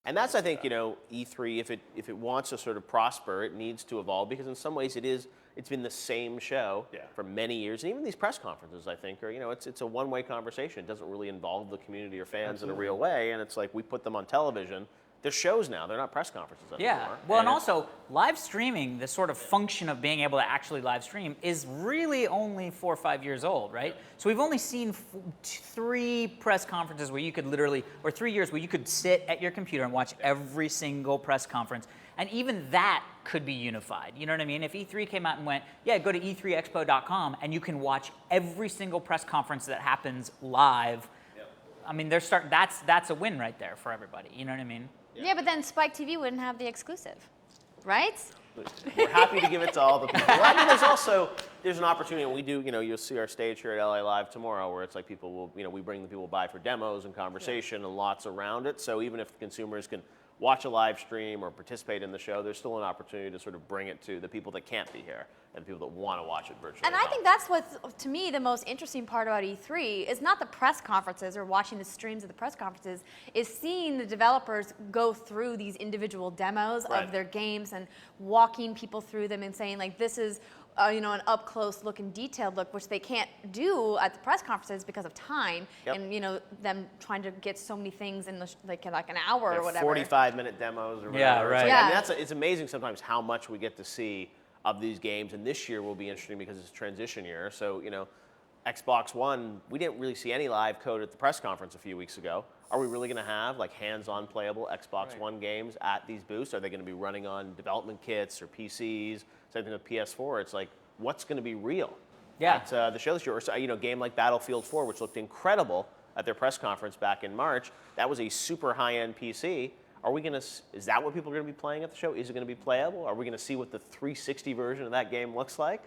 And that's, I think, E3, if it wants to sort of prosper, it needs to evolve, because in some ways it's been the same show for many years. And even these press conferences, I think, are, it's a one-way conversation. It doesn't really involve the community or fans in a real way. And it's like, we put them on television. They're shows now. They're not press conferences anymore. Yeah. Well, and also live streaming, the sort of function of being able to actually live stream, is really only 4 or 5 years old, right? So we've only seen 3 press conferences where you could literally, or 3 years where you could sit at your computer and watch every single press conference. And even that could be unified. You know what I mean? If E3 came out and went, yeah, go to e3expo.com and you can watch every single press conference that happens live. I mean, that's a win right there for everybody. You know what I mean? Yeah, but then Spike TV wouldn't have the exclusive, right? We're happy to give it to all the people. Well, I mean, there's an opportunity, and we do, you'll see our stage here at LA Live tomorrow, where it's like people will, we bring the people by for demos and conversation and lots around it. So even if consumers can watch a live stream or participate in the show, there's still an opportunity to sort of bring it to the people that can't be here and the people that want to watch it virtually. And I think that's what's, to me, the most interesting part about E3 is not the press conferences or watching the streams of the press conferences, is seeing the developers go through these individual demos of their games and walking people through them and saying, like, this is an up-close look and detailed look, which they can't do at the press conferences because of time, and them trying to get so many things in like an hour or whatever. 45-minute demos or whatever. Yeah, right. I mean, it's amazing sometimes how much we get to see of these games, and this year will be interesting because it's a transition year. So, Xbox One, we didn't really see any live code at the press conference a few weeks ago. Are we really going to have like hands-on playable Xbox One games at these booths? Are they going to be running on development kits or PCs? Same thing with PS4. It's like, what's going to be real at the show this year? Or, a game like Battlefield 4, which looked incredible at their press conference back in March. That was a super high-end PC. Is that what people are going to be playing at the show? Is it going to be playable? Are we going to see what the 360 version of that game looks like?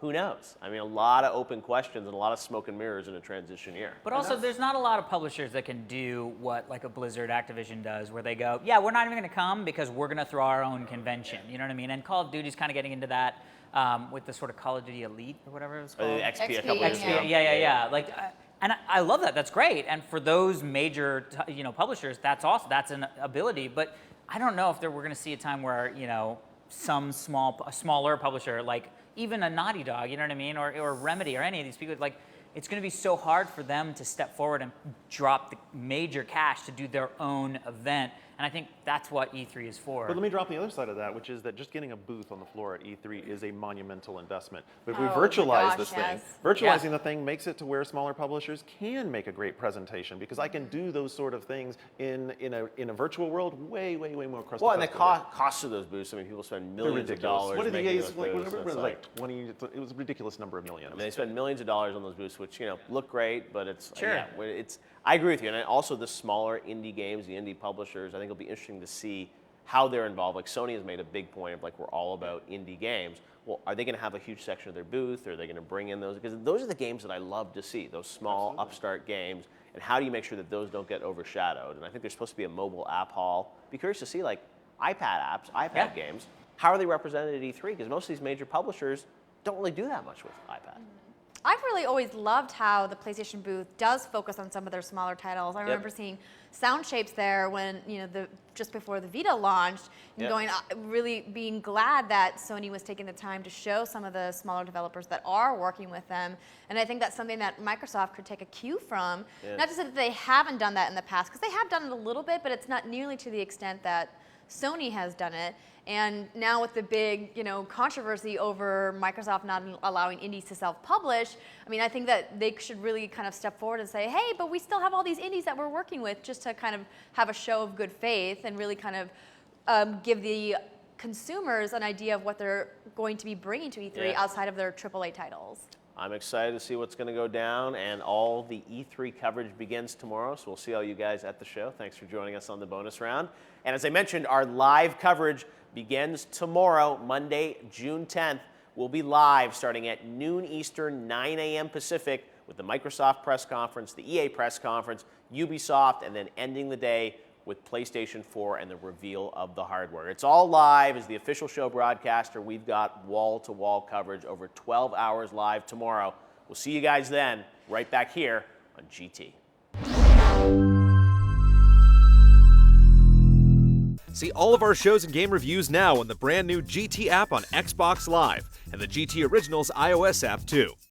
Who knows? I mean, a lot of open questions and a lot of smoke and mirrors in a transition year. But also, there's not a lot of publishers that can do what like a Blizzard Activision does, where they go, yeah, we're not even going to come because we're going to throw our own convention. You know what I mean? And Call of Duty's kind of getting into that with the sort of Call of Duty Elite or whatever it was called. XP a couple years ago. Yeah. Like, and I love that. That's great. And for those major, publishers, that's awesome. That's an ability. But I don't know if we're going to see a time where, some smaller publisher, like even a Naughty Dog, you know what I mean, or Remedy, or any of these people, like, it's going to be so hard for them to step forward and drop the major cash to do their own event. And I think that's what E3 is for. But let me drop the other side of that, which is that just getting a booth on the floor at E3 is a monumental investment. But if we virtualize this thing, virtualizing the thing makes it to where smaller publishers can make a great presentation, because I can do those sort of things in a virtual world way more cost. Well, and the cost of those booths, I mean, people spend millions of dollars. What did the making those booths. it was like 20, it was a ridiculous number of millions. I mean, they spend millions of dollars on those booths, which, look great, but it's, I agree with you. And also the smaller indie games, the indie publishers, I think it'll be interesting to see how they're involved. Like Sony has made a big point of like, we're all about indie games. Well, are they going to have a huge section of their booth? Or are they going to bring in those? Because those are the games that I love to see, those small upstart games. And how do you make sure that those don't get overshadowed? And I think there's supposed to be a mobile app hall. Be curious to see like iPad apps, iPad games. How are they represented at E3? Because most of these major publishers don't really do that much with iPad. I've really always loved how the PlayStation booth does focus on some of their smaller titles. I remember seeing Sound Shapes there when, just before the Vita launched, and going, really being glad that Sony was taking the time to show some of the smaller developers that are working with them. And I think that's something that Microsoft could take a cue from. Not to say that they haven't done that in the past, because they have done it a little bit, but it's not nearly to the extent that Sony has done it. And now with the big, controversy over Microsoft not allowing indies to self-publish, I mean, I think that they should really kind of step forward and say, hey, but we still have all these indies that we're working with, just to kind of have a show of good faith and really kind of give the consumers an idea of what they're going to be bringing to E3 outside of their AAA titles. I'm excited to see what's going to go down, and all the E3 coverage begins tomorrow, so we'll see all you guys at the show. Thanks for joining us on the bonus round. And as I mentioned, our live coverage begins tomorrow, Monday, June 10th. We'll be live starting at noon Eastern, 9 a.m. Pacific, with the Microsoft press conference, the EA press conference, Ubisoft, and then ending the day with PlayStation 4 and the reveal of the hardware. It's all live. As the official show broadcaster, we've got wall-to-wall coverage, over 12 hours live tomorrow. We'll see you guys then, right back here on GT. See all of our shows and game reviews now on the brand new GT app on Xbox Live and the GT Originals iOS app too.